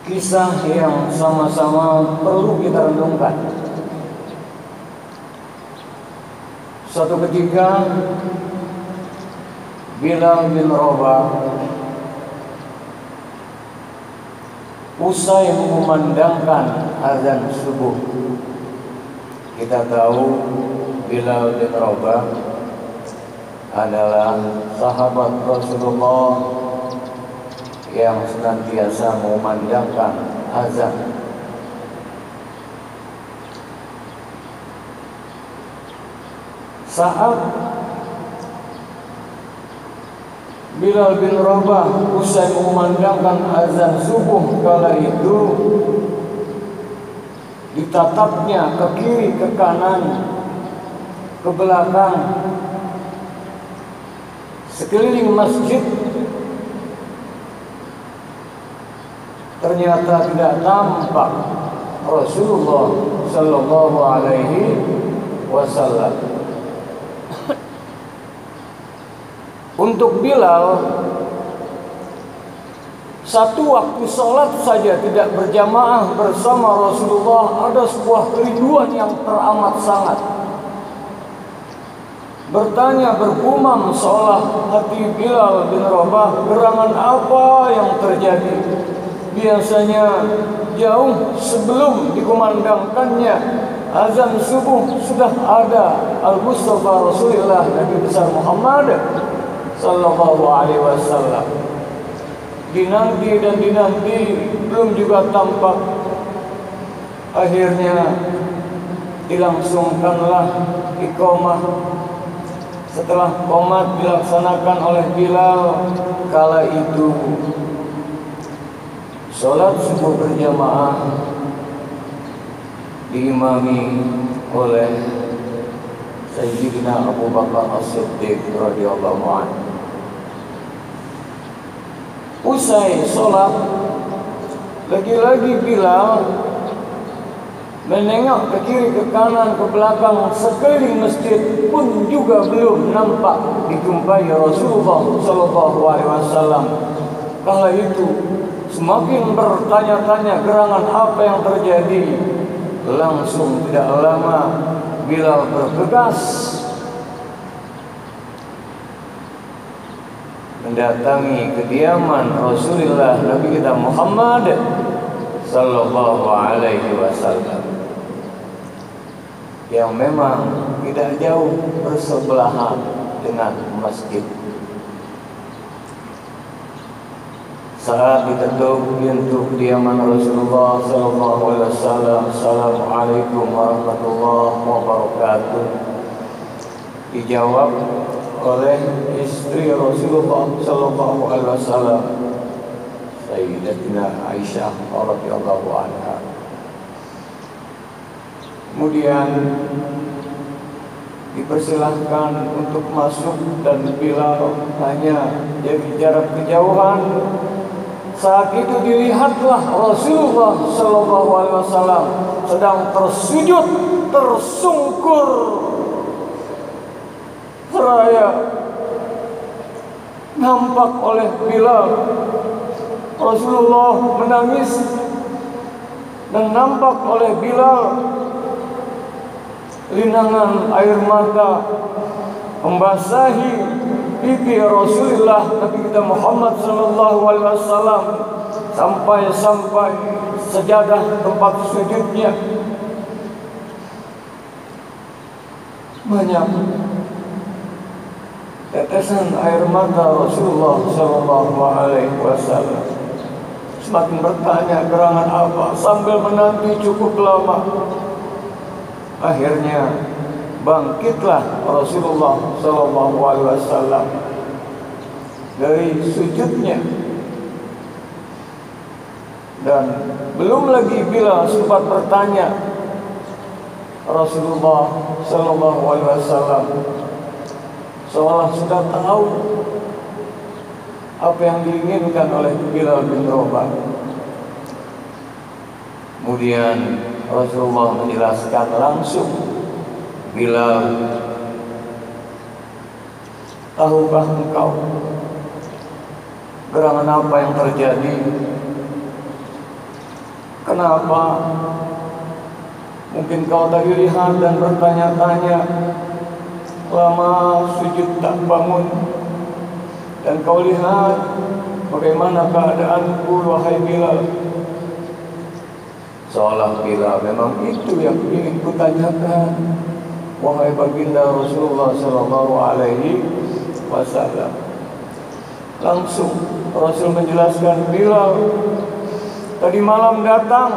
kisah yang sama-sama perlu kita renungkan. Suatu ketika Bilal bin Rabah usai mengumandangkan azan subuh. Kita tahu Bilal bin Rabah adalah sahabat Rasulullah yang senantiasa mengumandangkan azan. Saat Bilal bin Rabah usai mengumandangkan azan subuh, kala itu ditatapnya ke kiri, ke kanan, ke belakang, sekeliling masjid. Ternyata tidak tampak Rasulullah Sallallahu Alaihi Wasallam. Untuk Bilal, satu waktu sholat saja tidak berjamaah bersama Rasulullah ada sebuah kerinduan yang teramat sangat. Bertanya, bergumam seolah hati Bilal bin Rabah, gerangan apa yang terjadi? Biasanya jauh sebelum dikumandangkannya azan subuh sudah ada Al-Mustafa Rasulullah Nabi besar Muhammad Sallallahu Alaihi Wasallam. Dinanti dan dinanti belum juga tampak. Akhirnya dilangsungkanlah iqamah. Setelah qomat dilaksanakan oleh Bilal, kala itu sholat subuh berjamaah diimami oleh Sayyidina Abu Bakar As-Siddiq radhiyallahu anhu. Usai sholat, lagi-lagi Bilal menengok ke kiri, ke kanan, ke belakang, sekeliling masjid pun juga belum nampak dijumpai Rasulullah Sallallahu Alaihi Wasallam. Kala itu semakin bertanya-tanya gerangan apa yang terjadi. Langsung tidak lama Bilal bergegas mendatangi kediaman Rasulullah Nabi kita Muhammad Sallallahu Alaihi Wasallam, yang memang tidak jauh bersebelahan dengan masjid. Saat diketuk pintu kediaman Rasulullah Sallallahu Alaihi Wasallam, Assalamualaikum warahmatullahi wabarakatuh, dijawab oleh istri Rasulullah Sallallahu Alaihi Wasallam, Sayyidatina Aisyah radhiyallahu anha. Kemudian dipersilahkan untuk masuk dan Bilal hanya jadi jarak kejauhan. Saat itu dilihatlah Rasulullah Sallallahu Alaihi Wasallam sedang tersujud, tersungkur, seraya nampak oleh Bilal. Rasulullah menangis dan nampak oleh Bilal linangan air mata membasahi pipi Rasulullah Nabi kita Muhammad Sallallahu Alaihi Wasallam sampai sejadah tempat sujudnya banyak tetesan air mata Rasulullah Sallallahu Alaihi Wasallam. Semakin bertanya gerangan apa sambil menanti cukup lama. Akhirnya bangkitlah Rasulullah Sallallahu Alaihi Wasallam dari sujudnya, dan belum lagi Bilal sempat bertanya, Rasulullah Sallallahu Alaihi Wasallam seolah sudah tahu apa yang diinginkan oleh Bilal bin Rabah. Kemudian Rasulullah menjelaskan langsung, Bilal, tahukah engkau gerangan apa yang terjadi? Kenapa? Mungkin kau tadi lihat dan bertanya-tanya, lama sujud tak bangun, dan kau lihat bagaimana keadaanku wahai Bilal. Seolah Bilal memang itu yang ingin kutanyakan, wahai baginda Rasulullah sallallahu alaihi wasallam. Langsung Rasul menjelaskan, Bilal, tadi malam datang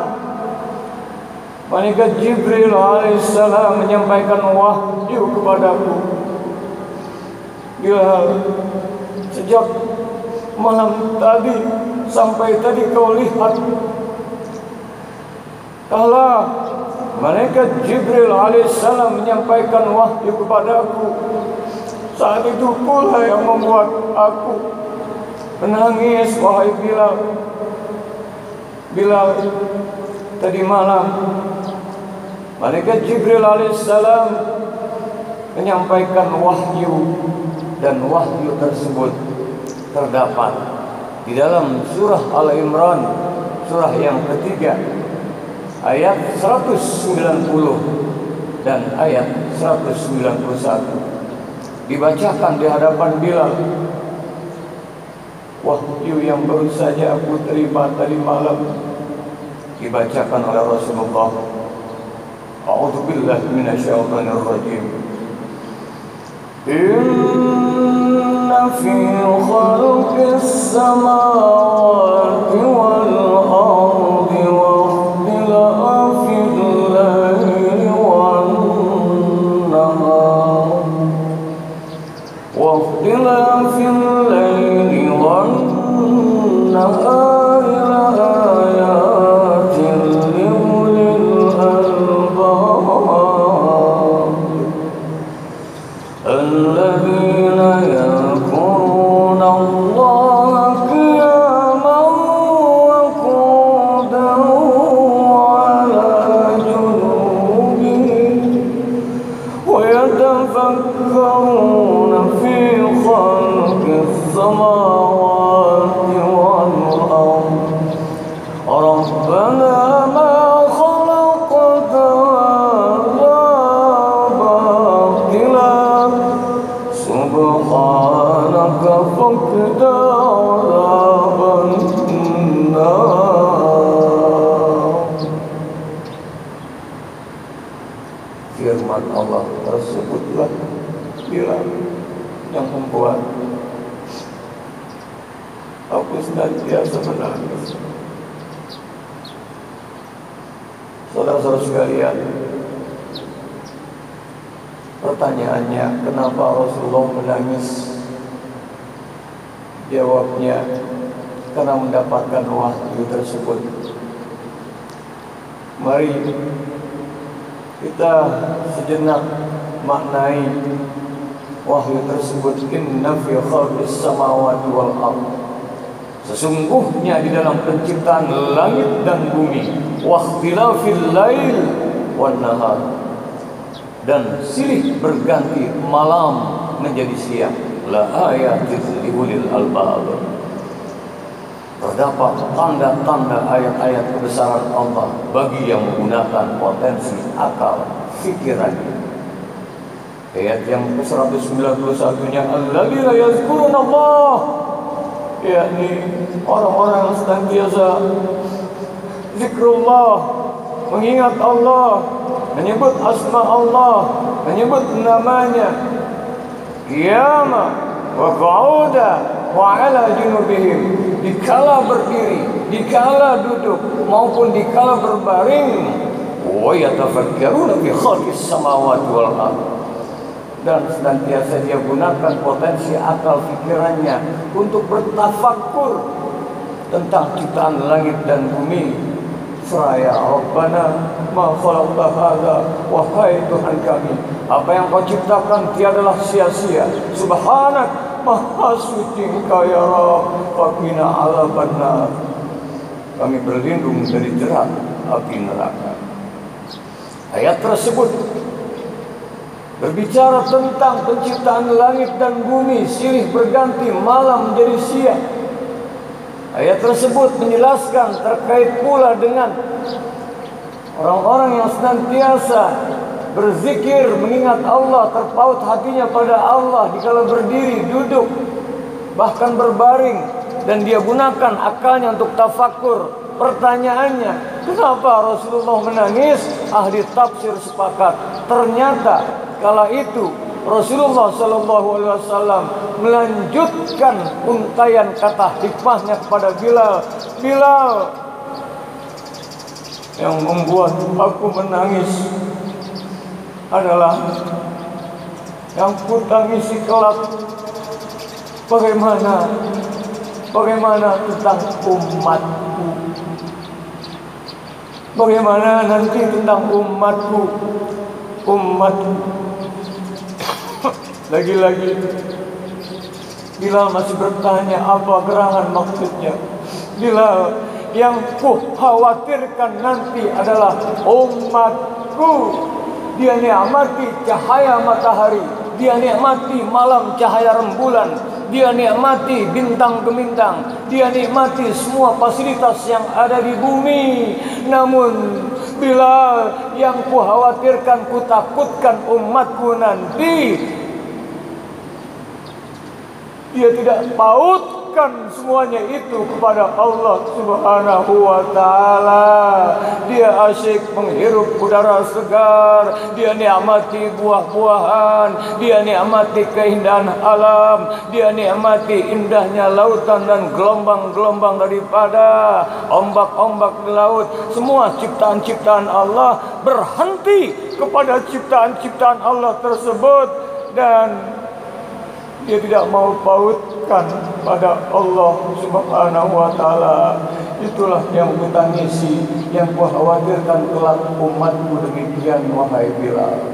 malaikat Jibril alaihissalam menyampaikan wahyu kepadaku. Bilal, sejak malam tadi sampai tadi kau lihat, kala malaikat Jibril alaihissalam menyampaikan wahyu kepadaku, saat itu pula yang membuat aku menangis, wahai Bilal. Bilal, tadi malam malaikat Jibril alaihissalam menyampaikan wahyu, dan wahyu tersebut terdapat di dalam surah Al-Imran, surah yang ketiga, ayat 190 dan ayat 191. Dibacakan di hadapan Bilal. Wahyu yang baru saja aku terima tadi malam dibacakan oleh Rasulullah. A'udzubillahi minasyaitonir rajim. Inna fi khalqis samawati wal ardi wa ikhtilafil laili wan nahar wa ikhtilafil laili wan nahar laayatin liulil albab الذين يذكرون الله قياما وقعودا وعلى جنوبهم ويتفكرون في خلق السماوات والأرض ربنا ما خلقت سبحانك فقنا عذاب النار. Firman Allah tersebutlah Bilal yang membuat aku senantiasa menangis. Saudara-saudara sekalian, pertanyaannya, kenapa Rasulullah menangis? Jawabnya, karena mendapatkan wahyu tersebut. Mari kita sejenak maknai wahyu tersebut. Inna fi khalqis samawati wal ardh, sesungguhnya di dalam penciptaan langit dan bumi, wa ikhtilafil lail wan nahar, dan silih berganti malam menjadi siang, la ayatin liulil albab, terdapat tanda-tanda ayat-ayat kebesaran Allah bagi yang menggunakan potensi akal fikirannya. Ayat yang ke-191-nya, alladzina yazkuruna Allah, yakni orang-orang yang senantiasa zikrullah, mengingat Allah, menyebut asma Allah, menyebut namanya, qiyama wa qu'uda wa ala junubihim, dikala berdiri, dikala duduk, maupun dikala berbaring, wa yatafakkaruna fi khalqis samawati wal ardh, dan senantiasa dia gunakan potensi akal fikirannya untuk bertafakkur tentang ciptaan langit dan bumi. Seraya Rabbana ma khalaqta hadza, wahai Tuhan kami, apa yang kau ciptakan tiadalah sia-sia. Subhanak, maha suci Engkau ya Rabb, faqina adzabannar, kami berlindung dari jerat api neraka. Ayat tersebut berbicara tentang penciptaan langit dan bumi, silih berganti malam menjadi siang. Ayat tersebut menjelaskan terkait pula dengan orang-orang yang senantiasa berzikir, mengingat Allah, terpaut hatinya pada Allah dikala berdiri, duduk, bahkan berbaring, dan dia gunakan akalnya untuk tafakur. Pertanyaannya, kenapa Rasulullah menangis? Ahli tafsir sepakat, ternyata kala itu Rasulullah SAW melanjutkan untaian kata hikmahnya kepada Bilal. Bilal, yang membuat aku menangis adalah yang ku tangisi kelak. Bagaimana tentang umatku? Bagaimana nanti tentang umatku? Lagi-lagi Bilal masih bertanya apa gerangan maksudnya. Bilal, yang ku khawatirkan nanti adalah umatku. Dia nikmati cahaya matahari, dia nikmati malam cahaya rembulan, dia nikmati bintang gemintang, dia nikmati semua fasilitas yang ada di bumi. Namun Bilal, yang ku khawatirkan, ku takutkan umatku nanti dia tidak pautkan semuanya itu kepada Allah Subhanahu wa Ta'ala. Dia asyik menghirup udara segar, dia nikmati buah-buahan, dia nikmati keindahan alam, dia nikmati indahnya lautan dan gelombang-gelombang daripada ombak-ombak di laut. Semua ciptaan-ciptaan Allah berhenti kepada ciptaan-ciptaan Allah tersebut, dan dia tidak mau pautkan pada Allah Subhanahu wa Ta'ala. Itulah yang kutangisi, yang ku khawatirkan kelak umatku demikian, wahai Bilal.